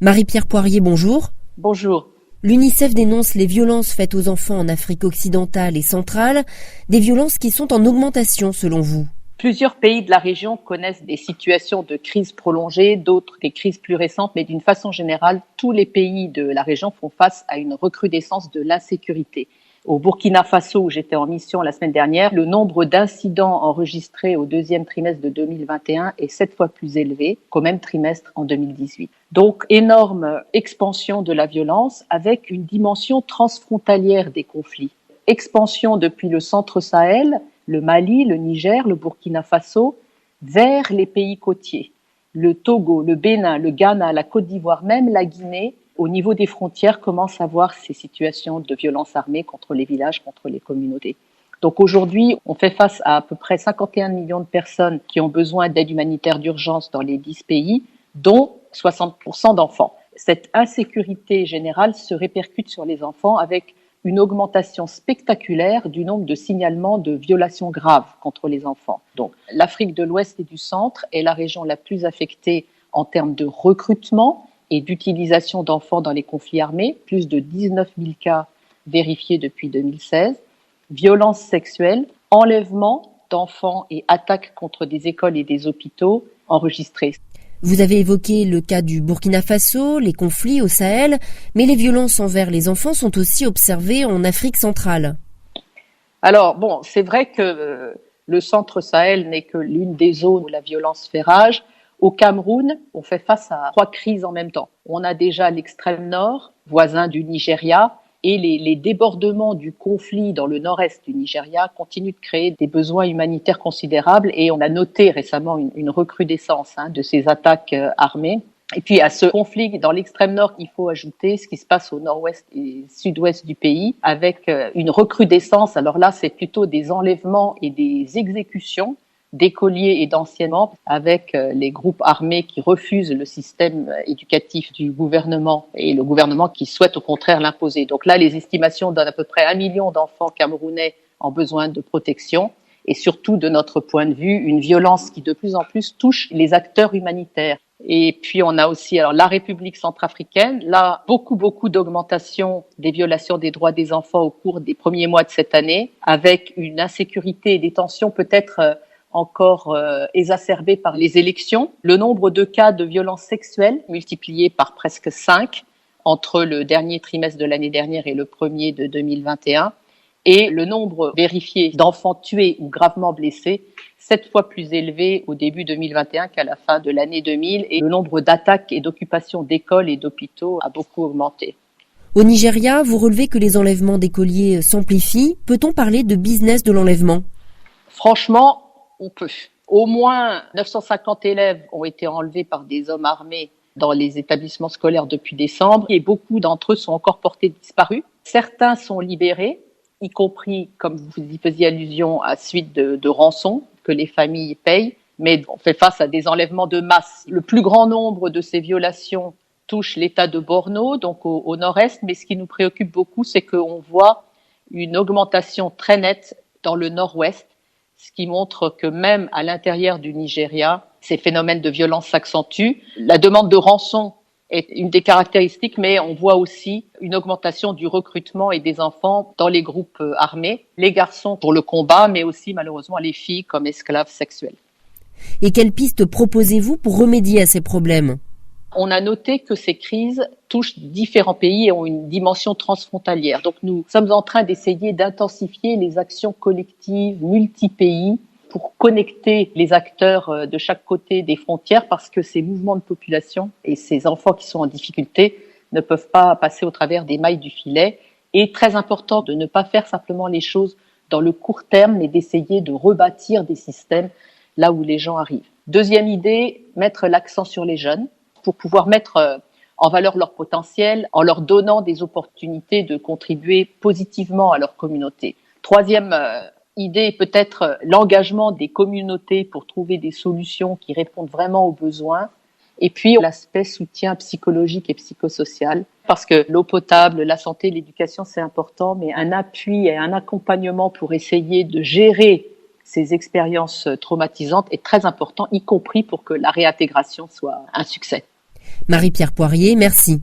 Marie-Pierre Poirier, bonjour. Bonjour. L'UNICEF dénonce les violences faites aux enfants en Afrique occidentale et centrale, des violences qui sont en augmentation selon vous. Plusieurs pays de la région connaissent des situations de crise prolongée, d'autres des crises plus récentes, mais d'une façon générale, tous les pays de la région font face à une recrudescence de l'insécurité. Au Burkina Faso, où j'étais en mission la semaine dernière, le nombre d'incidents enregistrés au deuxième trimestre de 2021 est 7 fois plus élevé qu'au même trimestre en 2018. Donc, énorme expansion de la violence avec une dimension transfrontalière des conflits. Expansion depuis le centre Sahel, le Mali, le Niger, le Burkina Faso, vers les pays côtiers. Le Togo, le Bénin, le Ghana, la Côte d'Ivoire, même la Guinée, au niveau des frontières, commencent à voir ces situations de violence armée contre les villages, contre les communautés. Donc aujourd'hui, on fait face à peu près 51 millions de personnes qui ont besoin d'aide humanitaire d'urgence dans les 10 pays, dont 60% d'enfants. Cette insécurité générale se répercute sur les enfants avec une augmentation spectaculaire du nombre de signalements de violations graves contre les enfants. Donc, l'Afrique de l'Ouest et du Centre est la région la plus affectée en termes de recrutement et d'utilisation d'enfants dans les conflits armés, plus de 19 000 cas vérifiés depuis 2016, violences sexuelles, enlèvements d'enfants et attaques contre des écoles et des hôpitaux enregistrés. Vous avez évoqué le cas du Burkina Faso, les conflits au Sahel, mais les violences envers les enfants sont aussi observées en Afrique centrale. Alors, c'est vrai que le centre Sahel n'est que l'une des zones où la violence fait rage. Au Cameroun, on fait face à 3 crises en même temps. On a déjà l'extrême nord, voisin du Nigeria, et les débordements du conflit dans le nord-est du Nigeria continuent de créer des besoins humanitaires considérables et on a noté récemment une recrudescence de ces attaques armées. Et puis à ce conflit dans l'extrême nord, il faut ajouter ce qui se passe au nord-ouest et sud-ouest du pays avec une recrudescence. Alors là, c'est plutôt des enlèvements et des exécutions d'écoliers et d'enseignants avec les groupes armés qui refusent le système éducatif du gouvernement et le gouvernement qui souhaite au contraire l'imposer. Donc là, les estimations donnent à peu près 1 million d'enfants camerounais en besoin de protection et surtout, de notre point de vue, une violence qui de plus en plus touche les acteurs humanitaires. Et puis on a aussi la République centrafricaine, là beaucoup d'augmentation des violations des droits des enfants au cours des premiers mois de cette année, avec une insécurité et des tensions peut-être encore exacerbées par les élections. Le nombre de cas de violences sexuelles multiplié par presque 5 entre le dernier trimestre de l'année dernière et le premier de 2021. Et le nombre vérifié d'enfants tués ou gravement blessés, 7 fois plus élevé au début 2021 qu'à la fin de l'année 2000. Et le nombre d'attaques et d'occupations d'écoles et d'hôpitaux a beaucoup augmenté. Au Nigeria, vous relevez que les enlèvements d'écoliers s'amplifient. Peut-on parler de business de l'enlèvement ? Franchement, on peut. Au moins 950 élèves ont été enlevés par des hommes armés dans les établissements scolaires depuis décembre et beaucoup d'entre eux sont encore portés disparus. Certains sont libérés, y compris, comme vous y faisiez allusion, à suite de rançons que les familles payent, mais on fait face à des enlèvements de masse. Le plus grand nombre de ces violations touche l'État de Borno, donc au nord-est, mais ce qui nous préoccupe beaucoup, c'est qu'on voit une augmentation très nette dans le nord-ouest, ce qui montre que même à l'intérieur du Nigeria, ces phénomènes de violence s'accentuent. La demande de rançon est une des caractéristiques, mais on voit aussi une augmentation du recrutement et des enfants dans les groupes armés, les garçons pour le combat, mais aussi malheureusement les filles comme esclaves sexuels. Et quelles pistes proposez-vous pour remédier à ces problèmes ? On a noté que ces crises touchent différents pays et ont une dimension transfrontalière. Donc nous sommes en train d'essayer d'intensifier les actions collectives multi-pays pour connecter les acteurs de chaque côté des frontières parce que ces mouvements de population et ces enfants qui sont en difficulté ne peuvent pas passer au travers des mailles du filet. Et très important de ne pas faire simplement les choses dans le court terme, mais d'essayer de rebâtir des systèmes là où les gens arrivent. Deuxième idée, mettre l'accent sur les jeunes pour pouvoir mettre en valeur leur potentiel en leur donnant des opportunités de contribuer positivement à leur communauté. Troisième idée, peut-être l'engagement des communautés pour trouver des solutions qui répondent vraiment aux besoins. Et puis l'aspect soutien psychologique et psychosocial, parce que l'eau potable, la santé, l'éducation, c'est important, mais un appui et un accompagnement pour essayer de gérer ces expériences traumatisantes est très important, y compris pour que la réintégration soit un succès. Marie-Pierre Poirier, merci.